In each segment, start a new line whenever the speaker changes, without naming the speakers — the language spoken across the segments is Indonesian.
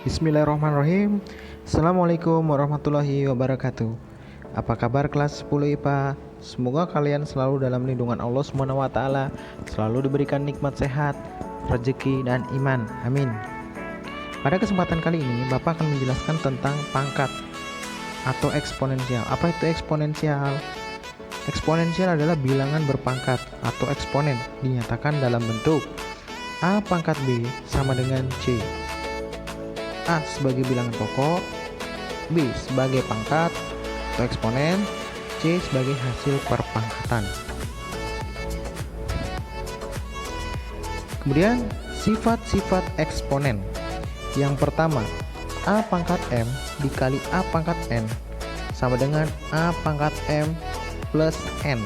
Bismillahirrahmanirrahim. Assalamualaikum warahmatullahi wabarakatuh. Apa kabar kelas 10 IPA? Semoga kalian selalu dalam lindungan Allah SWT, selalu diberikan nikmat sehat, rezeki, dan iman. Amin. Pada kesempatan kali ini, Bapak akan menjelaskan tentang pangkat atau eksponensial. Apa itu eksponensial? Eksponensial adalah bilangan berpangkat atau eksponen dinyatakan dalam bentuk A pangkat B sama dengan C. A sebagai bilangan pokok, B sebagai pangkat atau eksponen, C sebagai hasil perpangkatan. Kemudian sifat-sifat eksponen. Yang pertama, A pangkat M dikali A pangkat N sama dengan A pangkat M plus N.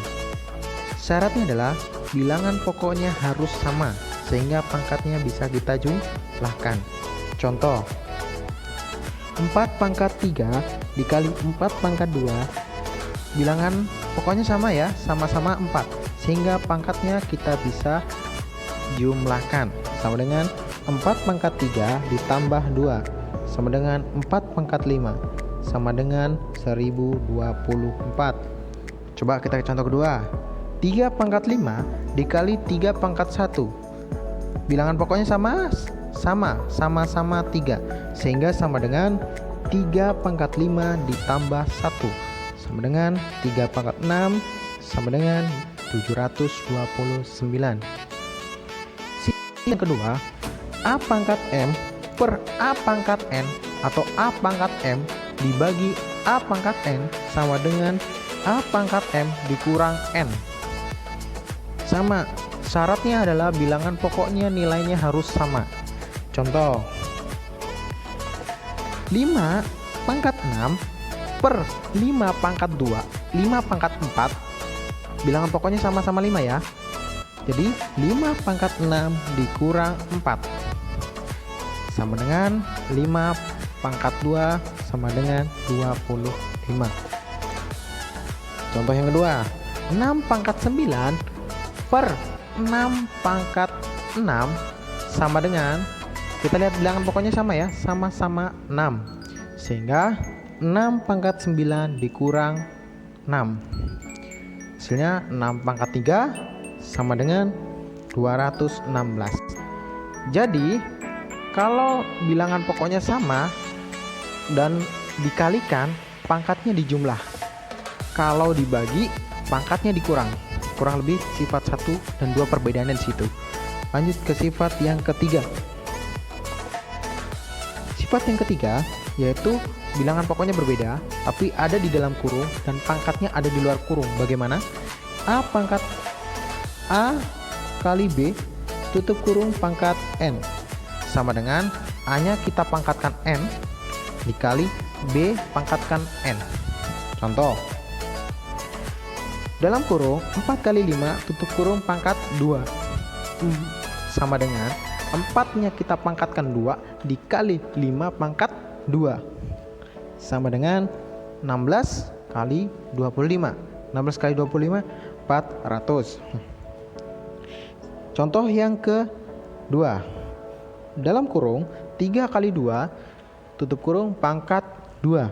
Syaratnya adalah bilangan pokoknya harus sama sehingga pangkatnya bisa kita jumlahkan. Contoh, 4 pangkat 3 dikali 4 pangkat 2, bilangan pokoknya sama ya, sama-sama 4, sehingga pangkatnya kita bisa jumlahkan, sama dengan 4 pangkat 3 ditambah 2 sama dengan 4 pangkat 5 sama dengan 1024. Coba kita contoh kedua, 3 pangkat 5 dikali 3 pangkat 1, bilangan pokoknya sama-sama 3, sehingga sama dengan 3 pangkat 5 ditambah 1 sama dengan 3 pangkat 6 sama dengan 729. Yang kedua, A pangkat M per A pangkat N atau A pangkat M dibagi A pangkat N sama dengan A pangkat M dikurang N. Sama, syaratnya adalah bilangan pokoknya nilainya harus sama. Contoh, 5 pangkat 6 per 5 pangkat 2, 5 pangkat 4, bilangan pokoknya sama-sama 5 ya. Jadi 5 pangkat 6 dikurang 4 sama dengan 5 pangkat 2 sama dengan 25. Contoh yang kedua, 6 pangkat 9 per 6 pangkat 6 sama dengan, kita lihat bilangan pokoknya sama ya, sama-sama 6, sehingga 6 pangkat 9 dikurang 6, hasilnya 6 pangkat 3 sama dengan 216. Jadi kalau bilangan pokoknya sama dan dikalikan, pangkatnya dijumlah. Kalau dibagi, pangkatnya dikurang. Kurang lebih sifat 1 dan 2 perbedaannya di situ. Lanjut ke sifat yang ketiga. Sifat yang ketiga yaitu bilangan pokoknya berbeda tapi ada di dalam kurung dan pangkatnya ada di luar kurung. Bagaimana? A pangkat A kali B tutup kurung pangkat N sama dengan A-nya kita pangkatkan N dikali B pangkatkan N. Contoh, dalam kurung 4 kali 5 tutup kurung pangkat 2 sama dengan 4-nya kita pangkatkan 2 dikali 5 pangkat 2 sama dengan 16 kali 25. 16 kali 25 400. Contoh yang kedua, dalam kurung 3 kali 2 tutup kurung pangkat 2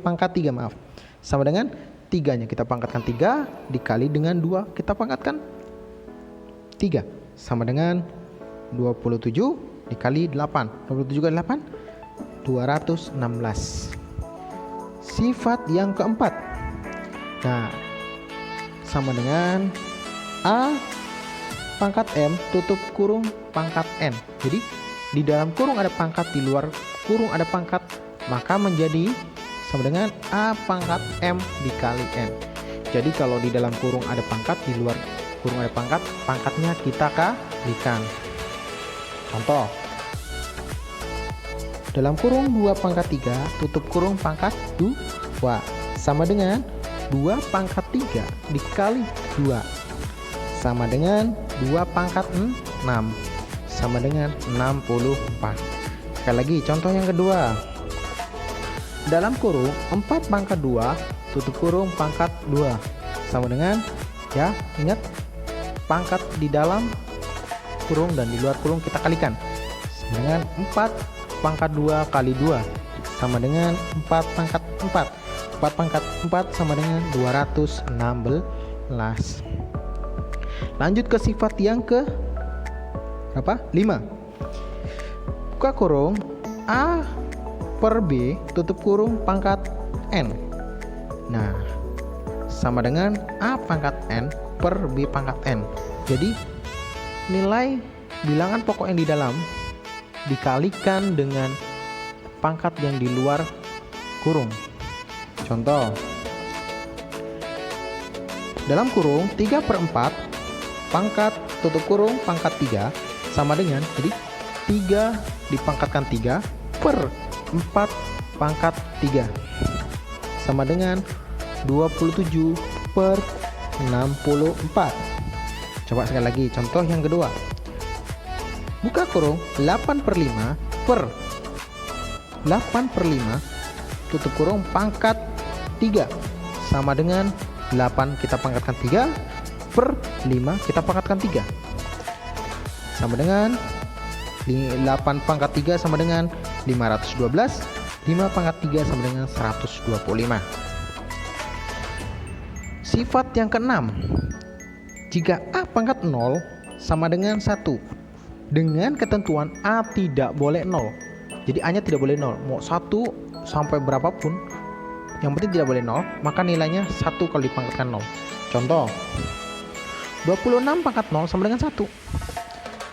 pangkat 3 maaf, sama dengan 3-nya kita pangkatkan 3 dikali dengan 2 kita pangkatkan 3 sama dengan 27 dikali 8. 27 kali 8 216. Sifat yang keempat, nah sama dengan A pangkat M tutup kurung pangkat N. Jadi di dalam kurung ada pangkat, di luar kurung ada pangkat, maka menjadi sama dengan A pangkat M dikali N. Jadi kalau di dalam kurung ada pangkat, di luar kurung ada pangkat, pangkatnya kita kalikan. Contoh, dalam kurung 2 pangkat 3 tutup kurung pangkat 2 sama dengan 2 pangkat 3 dikali 2 sama dengan 2 pangkat 6 sama dengan 64. Sekali lagi contoh yang kedua, dalam kurung 4 pangkat 2 tutup kurung pangkat 2 sama dengan, ya ingat, pangkat di dalam kurung dan di luar kurung kita kalikan dengan 4 pangkat 2 kali 2 sama dengan 4 pangkat 4. 4 pangkat 4 sama dengan 216. Lanjut ke sifat yang ke berapa? 5. Buka kurung A per B tutup kurung pangkat N. Nah, sama dengan A pangkat N per B pangkat N. Jadi nilai bilangan pokok yang di dalam dikalikan dengan pangkat yang di luar kurung. Contoh, dalam kurung 3/4 pangkat tutup kurung pangkat 3 sama dengan, jadi 3 dipangkatkan 3 per 4 pangkat 3 sama dengan 27 per 64. Coba sekali lagi contoh yang kedua. Buka kurung 8/5 per 8/5 tutup kurung pangkat 3 sama dengan 8 kita pangkatkan 3 per 5 kita pangkatkan 3 sama dengan 8 pangkat 3 sama dengan 512. 5 pangkat 3 sama dengan 125. Sifat yang keenam, jika A pangkat 0 sama dengan 1 dengan ketentuan A tidak boleh 0. Jadi A nya tidak boleh 0, mau 1 sampai berapapun yang penting tidak boleh 0, maka nilainya 1 kalau dipangkatkan 0. Contoh, 26 pangkat 0 sama dengan 1.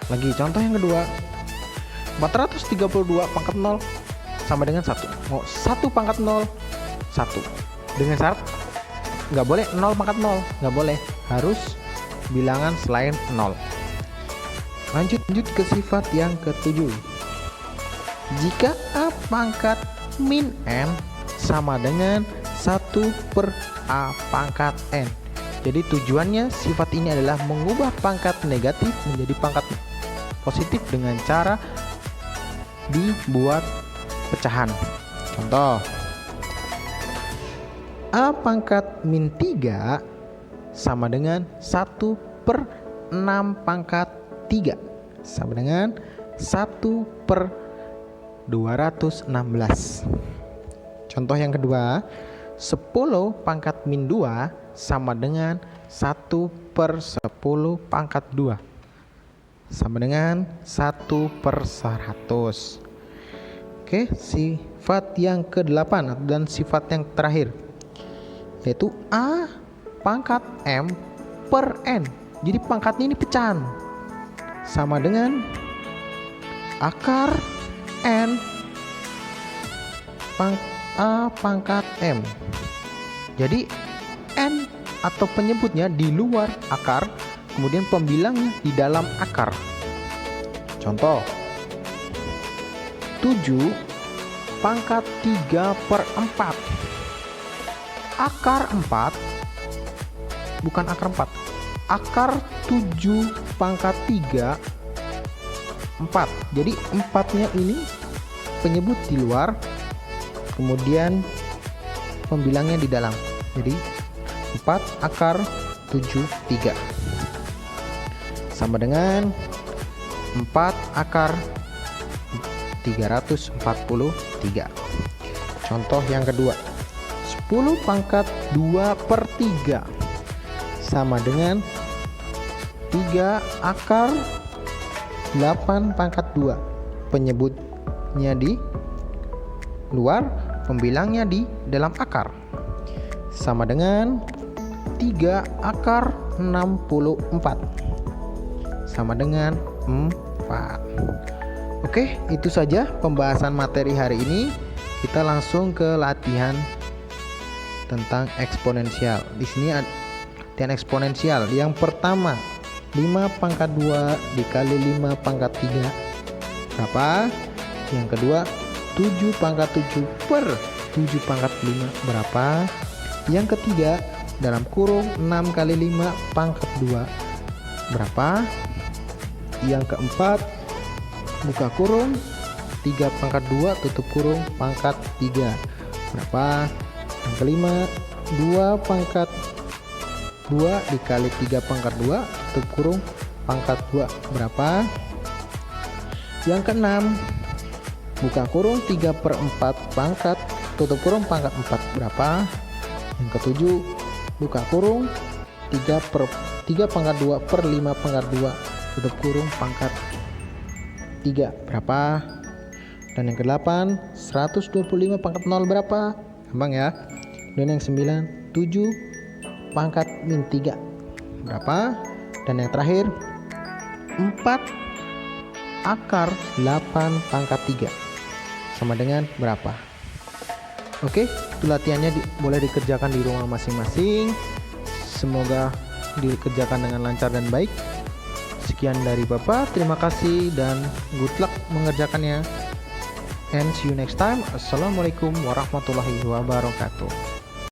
Lagi contoh yang kedua, 432 pangkat 0 sama dengan 1. Mau 1 pangkat 0 1 dengan syarat nggak boleh 0 pangkat 0, nggak boleh, harus bilangan selain 0. Lanjut ke sifat yang ke-7. Jika A pangkat min N sama dengan 1 per A pangkat N. Jadi tujuannya sifat ini adalah mengubah pangkat negatif menjadi pangkat positif dengan cara dibuat pecahan. Contoh, A pangkat min 3 sama dengan 1 per 6 pangkat 3 sama dengan 1 per 216. Contoh yang kedua, 10 pangkat min 2 sama dengan 1 per 10 pangkat 2 sama dengan 1 per 100. Oke, sifat yang ke-8 dan sifat yang terakhir, yaitu A pangkat M per N. Jadi pangkatnya ini pecahan sama dengan akar N A pangkat M. Jadi N atau penyebutnya di luar akar, kemudian pembilangnya di dalam akar. Contoh, 7 pangkat 3/4. Akar 4 bukan akar 4, akar 7 pangkat 3 4. Jadi 4-nya ini penyebut di luar, kemudian pembilangnya di dalam. Jadi 4 akar 7 3 sama dengan 4 akar 343. Contoh yang kedua, 10 pangkat 2/3 sama dengan 3 akar 8 pangkat 2. Penyebutnya di luar, pembilangnya di dalam akar, sama dengan 3 akar 64 sama dengan 4. Oke, itu saja pembahasan materi hari ini. Kita langsung ke latihan tentang eksponensial. Di sini ada latihan eksponensial. Yang pertama, 5 pangkat 2 dikali 5 pangkat 3 berapa? Yang kedua, 7 pangkat 7 per 7 pangkat 5 berapa? Yang ketiga, dalam kurung 6 kali 5 pangkat 2 berapa? Yang keempat, buka kurung 3 pangkat 2 tutup kurung pangkat 3 berapa? Yang kelima, 2 pangkat 2 dikali 3 pangkat 2 tutup kurung pangkat 2 berapa? Yang keenam, buka kurung 3/4 pangkat tutup kurung pangkat 4 berapa? Yang ketujuh, buka kurung 3 pangkat 2 per 5 pangkat 2 tutup kurung pangkat 3 berapa? Dan yang ke-8, 125 pangkat 0 berapa? Gampang ya. Dan yang 9, 7 pangkat min 3 berapa? Dan yang terakhir, 4 akar 8 pangkat 3 sama dengan berapa? Oke, itu latihannya boleh dikerjakan di rumah masing-masing. Semoga dikerjakan dengan lancar dan baik. Sekian dari Bapak, terima kasih dan good luck mengerjakannya. And see you next time. Assalamualaikum warahmatullahi wabarakatuh.